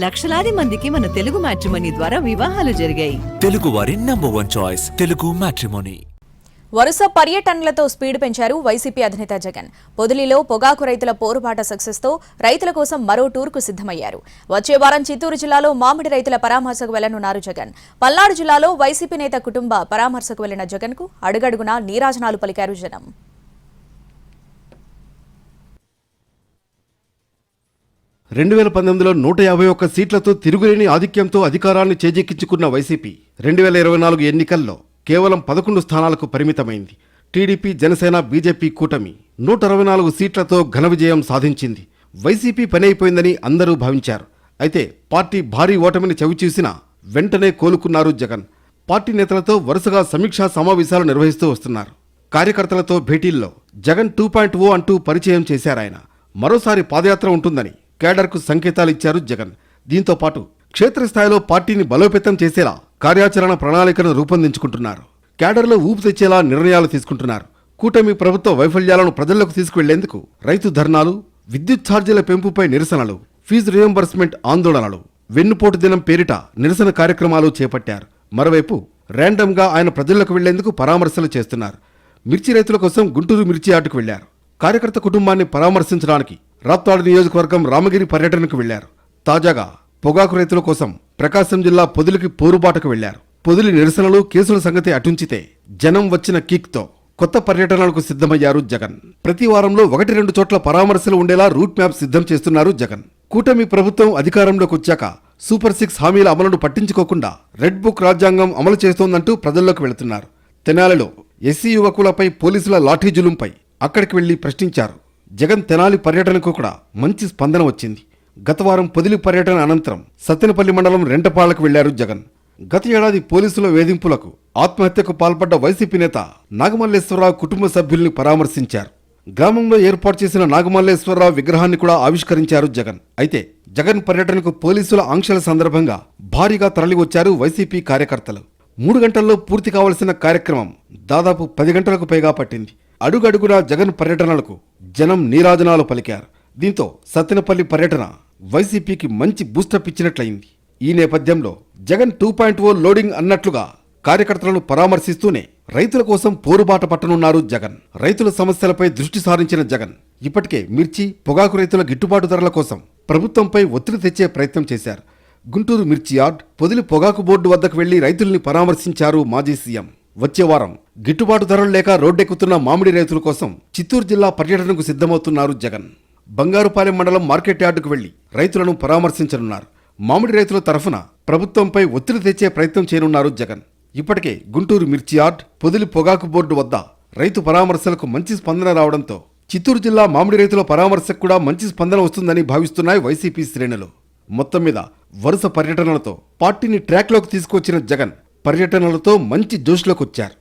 లక్షలాది మందికి మన తెలుగు మ్యాట్రిమోనీ ద్వారా వివాహాలు జరిగాయి. తెలుగు వారి #1 చాయిస్ తెలుగు మ్యాట్రిమోనీ. వరుస పర్యటనలతో స్పీడ్ పెంచారు వైసీపీ అధినేత జగన్. పొదిలిలో పొగాకు రైతుల పోరుబాట సక్సెస్తో రైతుల కోసం మరో టూర్కు సిద్ధమయ్యారు. వచ్చే వారం చిత్తూరు జిల్లాలో మామిడి రైతుల పరామర్శకు వెళ్లనున్నారు జగన్. పల్నాడు జిల్లాలో వైసీపీ నేత కుటుంబ పరామర్శకు వెళ్లిన జగన్కు అడుగడుగునా నీరాజనాలు పలికారు జనం. 2019లో 151 సీట్లతో తిరుగులేని ఆధిక్యంతో అధికారాన్ని చేజెక్కించుకున్న వైసీపీ 2024 ఎన్నికల్లో కేవలం 11 స్థానాలకు పరిమితమైంది. టీడీపీ, జనసేన, బీజేపీ కూటమి 164 సీట్లతో ఘన విజయం సాధించింది. వైసీపీ పని అయిపోయిందని అందరూ భావించారు. అయితే పార్టీ భారీ ఓటమిని చవిచూసినా వెంటనే కోలుకున్నారు జగన్. పార్టీ నేతలతో వరుసగా సమీక్షా సమావేశాలు నిర్వహిస్తూ వస్తున్నారు. కార్యకర్తలతో భేటీల్లో జగన్ 2.0 అంటూ పరిచయం చేశారాయన. మరోసారి పాదయాత్ర ఉంటుందని కేడర్కు సంకేతాలిచ్చారు జగన్. దీంతో పాటు క్షేత్రస్థాయిలో పార్టీని బలోపేతం చేసేలా కార్యాచరణ ప్రణాళికను రూపొందించుకుంటున్నారు. కేడర్లో ఊపు తెచ్చేలా నిర్ణయాలు తీసుకుంటున్నారు. కూటమి ప్రభుత్వ వైఫల్యాలను ప్రజల్లోకి తీసుకువెళ్లేందుకు రైతు ధర్నాలు, విద్యుత్ ఛార్జీల పెంపుపై నిరసనలు, ఫీజు రియంబర్స్మెంట్ ఆందోళనలు, వెన్నుపోటు దినం పేరిట నిరసన కార్యక్రమాలు చేపట్టారు. మరోవైపు ర్యాండమ్గా ఆయన ప్రజల్లోకి వెళ్లేందుకు పరామర్శలు చేస్తున్నారు. మిర్చి రైతుల కోసం గుంటూరు మిర్చి యార్డుకు వెళ్లారు. కార్యకర్త కుటుంబాన్ని పరామర్శించడానికి రాప్తాడు నియోజకవర్గం రామగిరి పర్యటనకు వెళ్లారు. తాజాగా పొగాకు రైతుల కోసం ప్రకాశం జిల్లా పొదిలికి పోరుబాటకు వెళ్లారు. పొదిలి నిరసనలు, కేసుల సంగతి అటుంచితే జనం వచ్చిన కిక్తో కొత్త పర్యటనలకు సిద్ధమయ్యారు జగన్. ప్రతి వారంలో 1-2 చోట్ల పరామర్శలు ఉండేలా రూట్ మ్యాప్ సిద్ధం చేస్తున్నారు జగన్. కూటమి ప్రభుత్వం అధికారంలోకి వచ్చాక సూపర్ 6 హామీల అమలును పట్టించుకోకుండా రెడ్ బుక్ రాజ్యాంగం అమలు చేస్తోందంటూ ప్రజల్లోకి వెళుతున్నారు. తెనాలిలో ఎస్సీ యువకులపై పోలీసుల లాఠీ జులుంపై అక్కడికి వెళ్లి ప్రశ్నించారు. జగన్ తెనాలి పర్యటనకు కూడా మంచి స్పందన వచ్చింది. గత వారం పొదిలి పర్యటన అనంతరం సత్తెనపల్లి మండలం రెంటపాళ్లకు వెళ్లారు జగన్. గత ఏడాది పోలీసుల వేధింపులకు ఆత్మహత్యకు పాల్పడ్డ వైసీపీ నేత నాగమల్లేశ్వరరావు కుటుంబ సభ్యుల్ని పరామర్శించారు. గ్రామంలో ఏర్పాటు చేసిన నాగమల్లేశ్వరరావు విగ్రహాన్ని కూడా ఆవిష్కరించారు జగన్. అయితే జగన్ పర్యటనకు పోలీసుల ఆంక్షల సందర్భంగా భారీగా తరలివచ్చారు వైసీపీ కార్యకర్తలు. 3 గంటల్లో పూర్తి కావలసిన కార్యక్రమం దాదాపు 10 గంటలకు పైగా పట్టింది. అడుగడుగునా జగన్ పర్యటనలకు జనం నీరాజనాలు పలికారు. దీంతో సత్తెనపల్లి పర్యటన వైసీపీకి మంచి బూస్టప్ ఇచ్చినట్లయింది. ఈ నేపథ్యంలో జగన్ 2.0 లోడింగ్ అన్నట్లుగా కార్యకర్తలను పరామర్శిస్తూనే రైతుల కోసం పోరుబాట పట్టనున్నారు జగన్. రైతుల సమస్యలపై దృష్టి సారించిన జగన్ ఇప్పటికే మిర్చి, పొగాకు రైతుల గిట్టుబాటు ధరల కోసం ప్రభుత్వంపై ఒత్తిడి తెచ్చే ప్రయత్నం చేశారు. గుంటూరు మిర్చి యార్డ్, పొదిలి పొగాకు బోర్డు వద్దకు వెళ్లి రైతుల్ని పరామర్శించారు మాజీ సీఎం. వచ్చే వారం గిట్టుబాటు ధరలు లేక రోడ్డెక్కుతున్న మామిడి రైతుల కోసం చిత్తూరు జిల్లా పర్యటనకు సిద్ధమవుతున్నారు జగన్. బంగారుపాలెం మండలం మార్కెట్ యార్డుకు వెళ్లి రైతులను పరామర్శించనున్నారు. మామిడి రైతుల తరఫున ప్రభుత్వంపై ఒత్తిడి తెచ్చే ప్రయత్నం చేయనున్నారు జగన్. ఇప్పటికే గుంటూరు మిర్చి యార్డ్, పొదిలి పొగాకు బోర్డు వద్ద రైతు పరామర్శలకు మంచి స్పందన రావడంతో చిత్తూరు జిల్లా మామిడి రైతుల పరామర్శకు కూడా మంచి స్పందన వస్తుందని భావిస్తున్నాయి వైసీపీ శ్రేణులు. మొత్తం మీద వరుస పర్యటనలతో పార్టీని ట్రాక్లోకి తీసుకొచ్చిన జగన్ పర్యటనలతో మంచి జోష్లోకి వచ్చారు.